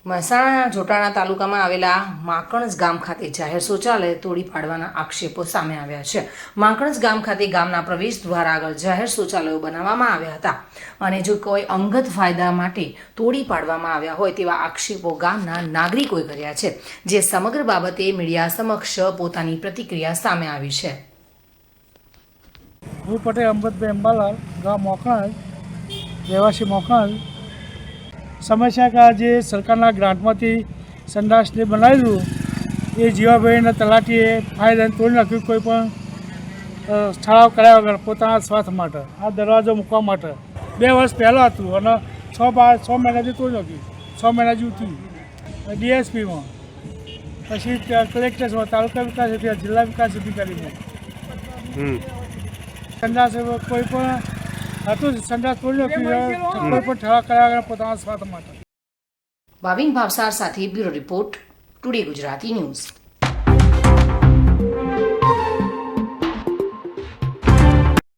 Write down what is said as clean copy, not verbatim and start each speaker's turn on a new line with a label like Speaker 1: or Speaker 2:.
Speaker 1: મહેસાણા જોટાણા તાલુકામાં આવેલા માંકણજ ગામ ખાતે જાહેર શૌચાલય તોડી પાડવાના આક્ષેપો સામે આવ્યા છે। માંકણજ ગામ ખાતે ગામના પ્રવેશ દ્વાર આગળ જાહેર શૌચાલયો બનાવવામાં આવ્યા હતા અને જો કોઈ અંગત ફાયદા માટે તોડી પાડવામાં આવ્યા હોય તેવા આક્ષેપો ગામના નાગરિકોએ કર્યા છે, જે સમગ્ર બાબતે મીડિયા સમક્ષ પોતાની પ્રતિક્રિયા સામે આવી છે।
Speaker 2: હું પટેલ અંબતભાઈ અંબાલાલ, ગામ મોકણજ, રહેવાસી મોકણજ। સમસ્યા કે જે સરકારના ગ્રાન્ટમાંથી સંડાસને બનાવેલું એ જીવાભાઈના તલાટીએ ફાઇલ તોડી નાખ્યું, કોઈ પણ ઠરાવ કર્યા વગર પોતાના સ્વાર્થ માટે આ દરવાજો મૂકવા માટે 2 વર્ષ પહેલાં હતું અને 6 મહિનાથી તોડી નાખ્યું। 6 મહિના જેવું થયું ડીએસપીમાં, પછી કલેક્ટરમાં, તાલુકા વિકાસ અધિકારી, જિલ્લા વિકાસ અધિકારીમાં સંડાસ કોઈ પણ હતું સંડાસ તોડી નાખ્યું, કોઈ પણ ઠરાવ કર્યા વગર પોતાના સ્વાર્થ માટે।
Speaker 1: ભાવિન ભાવસાર સાથે bureau report, today Gujarati news.